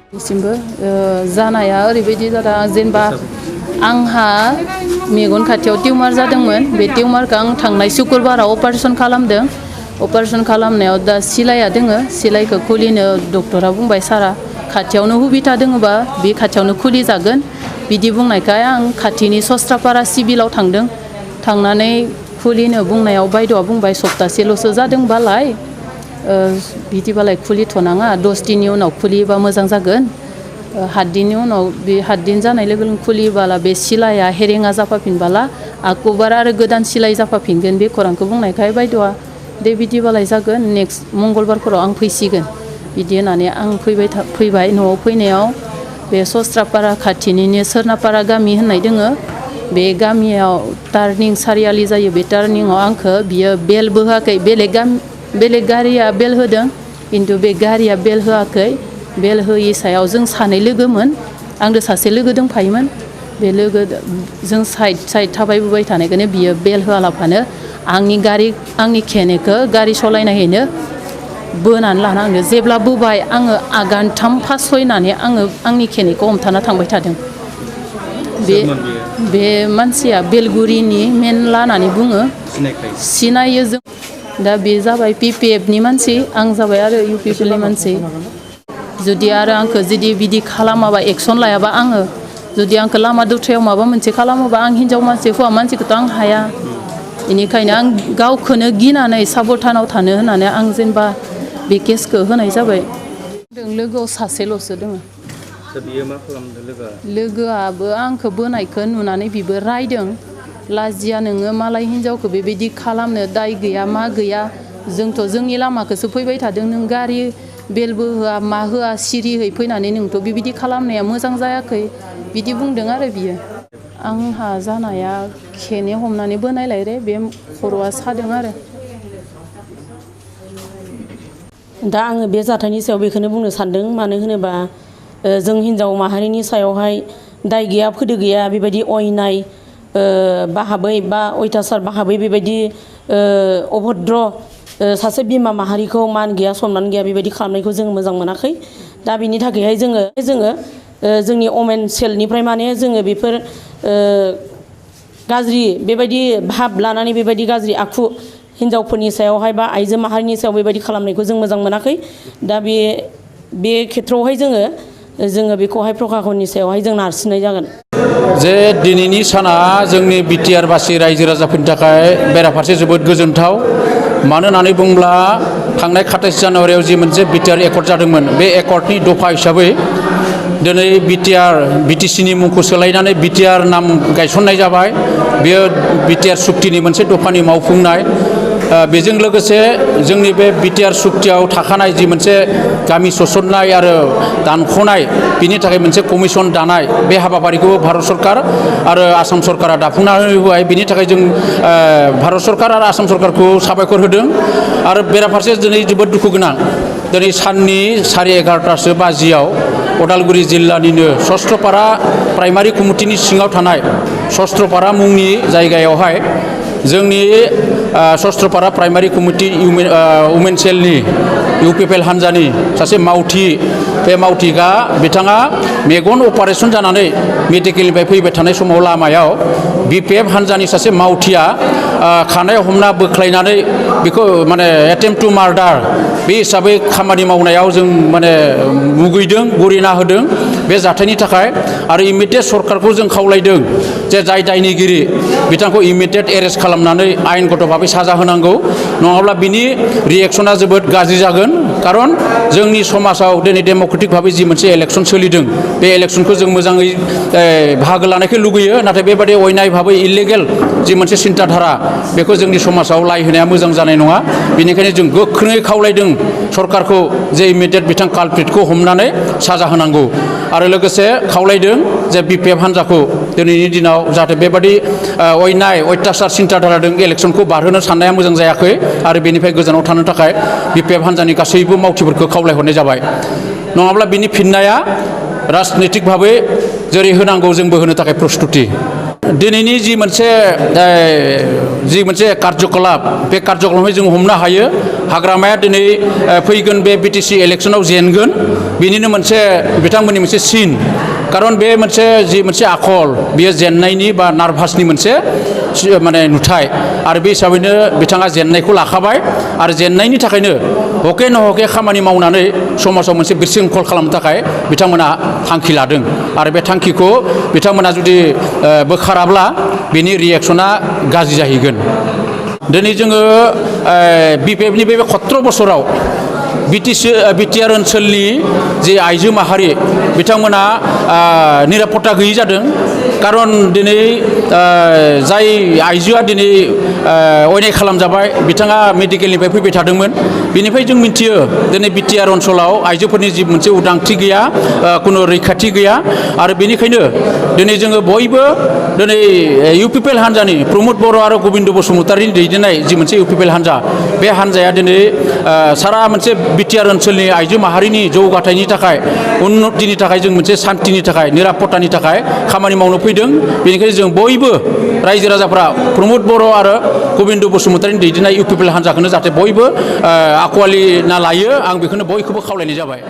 दासिमबो जानाया ओरैबायदि जादों जेनेबा आंहा मेगन खाथियाव टिउमार जादोंमोन बे टिउमारखौ आं थांनाय शुक्रबाराव अपारेशन खालामदों अपारेशन खालामनायाव दा सिलाइया दोङो सिलाइखौ खुलिनो डक्टरा बुंबाय सारा खाथियावनो हुबिदा दोङोबा बे खाथियावनो खुलि जागोन बिदि बुंनायखाय आं खाथिनि सस्त्रापारा सिभिलाव थांदों थांनानै खुलिनो बुंनायाव बायद'आ बुंबाय सप्तासेल'सो जादोंबालाय बिदिबालाय खुलिथ'नाङा 10 दिननि उनाव खुलियोबा मोजां जागोन 7 दिननि उनाव बे 7 दिन जानाय लोगो लोगो खुलियोबाला बे सिलाइया हेरेङा जाफाफिनबाला आरोबाव आरो गोदान सिलाइ जाफाफिनगोन बे खौरांखौ बुंनायखाय बायद'आ दे बिदिबालाय जागोन नेक्स्ट मंगलबारफोराव आं फैसिगोन बिदि होननानै आं फैबाय न'आव फैनायाव बे सस्त्रापारा खाथिनिनो सोरनापारा गामि होननाय दोङो बे गामियाव टार्निं सारियालि जायो बे टार्निंआव आंखौ बियो बेलबो होआखै बेलेग गारिया बेल होदों खिन्थु बे गारिया बेल होआखै बेल होयि सायाव जों सानै लोगोमोन आंजों सासे लोगो दंफायोमोन बे लोगो जों साइड थाबायबोबाय थानायखौनो बियो बेल होआलाफानो आंनि खेनेखौ गारि सालायनायैनो बोनानै लाना आंनो जेब्ला बोबाय आङो आगानथाम फासयनानै आङो आंनि खेनेखौ हमथाना थांबाय थादों बे मानसिया बेलगुरिनि मेनला होननानै बुङो सिनायो जों दा बे जाबाय UPPL नि मानसि आं जाबाय आरो UPPL नि मानसि जुदि आरो आंखौ जुदि बिदि खालामाबा एक्सन लायाबा आङो जुदि आंखौ लामा दथायाव माबा मोनसे खालामोबा आं हिनजाव मानसि हौवा मानसिखौथ' आं हाया बेनिखायनो आं गावखौनो गिनानै साबधानाव थानो होननानै आं जेनेबा बे केसखौ होनाय जाबाय लोगोआव सासेल'सो दङ बियो मा खालामदों लोगोआबो आंखौ बोनायखौ नुनानै बिबो रायदों लाजिया नोङो मालाय हिनजावखौ बेबायदि खालामनो दाय गैया मा गैया जोंथ' जोंनि लामाखौसो फैबाय थादों नों गारि बेलबो होआ मा होआ सिरिहै फैनानै नोंथ' बेबायदि खालामनाया मोजां जायाखै बिदि बुंदों आरो बियो आंहा जानाया खेने हमनानै बोनायलाय रे बे खर'आ सादों आरो दा आङो बे जाथायनि सायाव बेखौनो बुंनो सानदों मानो होनोबा जों हिनजाव माहारिनि सायावहाय दाय गैया फोदो गैया बेबायदि अयनाय बाहाबै बा अयथासार बाहाबै बेबायदि अभद्र सासे बिमा माहारिखौ मान गैया सनमान गैया बेबायदि खालामनायखौ जों मोजां मोनाखै दा बिनि थाखायहाय जोङो जोंनि अमेन सेलनिफ्राय माने जोङो बेफोर गाज्रि बेबायदि भाब लानानै बेबायदि गाज्रि आखु हिनजावफोरनि सायावहाय बा आइजो माहारिनि सायाव बेबायदि खालामनायखौ जों मोजां मोनाखै दा बे खेथ्रआवहाय जोङो बेखौहाय प्रखाखननि सायावहाय जों नारसिननाय जागोन जे दिनैनि साना जोंनि BTR बासि रायजो राजाफोरनि थाखाय बेराफारसे जोबोद गोजोनथाव मानो होननानै बुङोब्ला थांनाय 27 जानुवारियाव जि मोनसे BTR एकर्ड जादोंमोन बे एकर्डनि दफा हिसाबै दिनै BTCनि मुंखौ सोलायनानै BTR नाम गायसननाय जाबाय बेयो BTR सुक्तिनि मोनसे दफानि मावफुंनाय बेजों लोगोसे जोंनि बे BTR सुक्तियाव थाखानाय जि मोनसे गामि सोसननाय आरो दानख'नाय बिनि थाखाय मोनसे कमिसन दानाय बे हाबाफारिखौ भारत सरकार आरो आसाम सरकारा दाफुंनानै होबाय बिनि थाखाय जों भारत सरकार आरो आसाम सरकारखौ साबायखर होदों आरो बेराफारसे दिनै जोबोद दुखु गोनां दिनै साननि 11:30 बाजियाव उदालगुरि जिल्लानिनो सस्त्रपारा प्राइमारि कमिटिनि सिङाव थानाय सस्त्रपारा मुंनि जायगायावहाय जोंनि सस्त्रपारा प्राइमारि कमिटि उमेन सेलनि UPPL हान्जानि सासे मावथि बे मावथिगा बिथाङा मेगन अपारेशन जानानै मेडिकेलनिफ्राय फैबाय थानाय समाव लामायाव BPF हान्जानि सासे मावथिया खानाय हमना बोख्लायनानै बेखौ माने एटेम्प्ट टु मार्डार बे हिसाबै खामानि मावनायाव जों माने मुगैदों गरिना होदों बे जाथायनि थाखाय आरो इमिडियेट सरकारखौ जों खावलायदों जे जाय दायनिगिरि बिथांखौ इमिडियेट एरेस्ट खालामनानै आयेनगत भाबै साजा होनांगौ नङाब्ला बिनि रिएक्सना जोबोद गाज्रि जागोन खारन जोंनि समाजाव दिनै डेम'क्रेटिक भाबै जि मोनसे इलेक्सन सोलिदों बे इलेक्सनखौ जों मोजाङै बाहागो लानायखौ लुगैयो नाथाय बेबादि अयनाय भाबै इलिगेल जि मोनसे सिन्ताधारा बेखौ जोंनि समाजाव लाय होनाया मोजां जानाय नङा बेनिखायनो जों गोख्रोङै खावलायदों सरकारखौ जे इमिडियेट बिथां कालप्रिटखौ हमनानै साजा होनांगौ आरो लोगोसे खावलायदों जे BPF हान्जाखौ दिनैनि दिनाव जाहाथे बेबादि अयनाय अयथासार सिन्ताधाराजों इलेक्सनखौ बारहोनो साननाया मोजां जायाखै आरो बेनिफ्राय गोजानाव थानो थाखाय BPF हान्जानि गासैबो मावथिफोरखौ खावलायहरनाय जाबाय नङाब्ला बिनि फिननाया राजनितिक भाबै जेरै होनांगौ जोंबो होनो थाखाय प्रस्तुति दिनैनि जि मोनसे कार्यकलाप बे कार्यकलापखौ जों हमनो हायो हाग्रामाया दिनै फैगोन बे बिटिसि इलेक्सनाव जेनगोन बेनिनो मोनसे बिथांमोननि मोनसे सिन कारन बे मोनसे आखल बियो जेननायनि बा नार्भासनि मोनसे माने नुथाय आरो बे हिसाबैनो बिथाङा जेननायखौ लाखाबाय आरो जेननायनि थाखायनो हके न हके खामानि मावनानै समाजाव मोनसे बिरसिंखल खालामनो थाखाय बिथांमोना थांखि लादों आरो बे थांखिखौ बिथांमोना जुदि बोखाराब्ला बेनि रिएक्सना गाज्रि जाहैगोन दिनै जोङो बिपिएफनि बे 17 बोसोराव बिटिआर ओनसोलनि जे आइजो माहारि बिथांमोना निरापत्ता गैयि जादों कारन दिनै जाय आइजोआ दिनै अयनाय खालामजाबाय बिथाङा मेडिकेलनिफ्राय फैबाय थादोंमोन बेनिफ्राय जों मिथियो दिनै बिटिआर ओनसोलाव आइजोफोरनि जि मोनसे उदांथि गैया खुनु रैखाथि गैया आरो बेनिखायनो दिनै जोङो बयबो दिनै UPPL हान्जानि प्रमद बर' आरो गबिन्द बसुमतारिनि दैदेननाय जि मोनसे UPPL हान्जा बे हान्जाया दिनै सारा मोनसे बिटिआर ओनसोलनि आइजो माहारिनि जौगाथायनि थाखाय उन्नतिनि थाखाय जों मोनसे सान्तिनि थाखाय निरापत्तानि थाखाय खामानि मावनो फैदों बेनिखायनो जों बयबो रायजो राजाफ्रा प्रमद बर' आरो गबिन्द बसुमतारिनि दैदेननाय UPPL हान्जाखौनो जाहाथे बयबो आखुवालि ना लायो आं बेखौनो बयखौबो खावलायनाय जाबाय।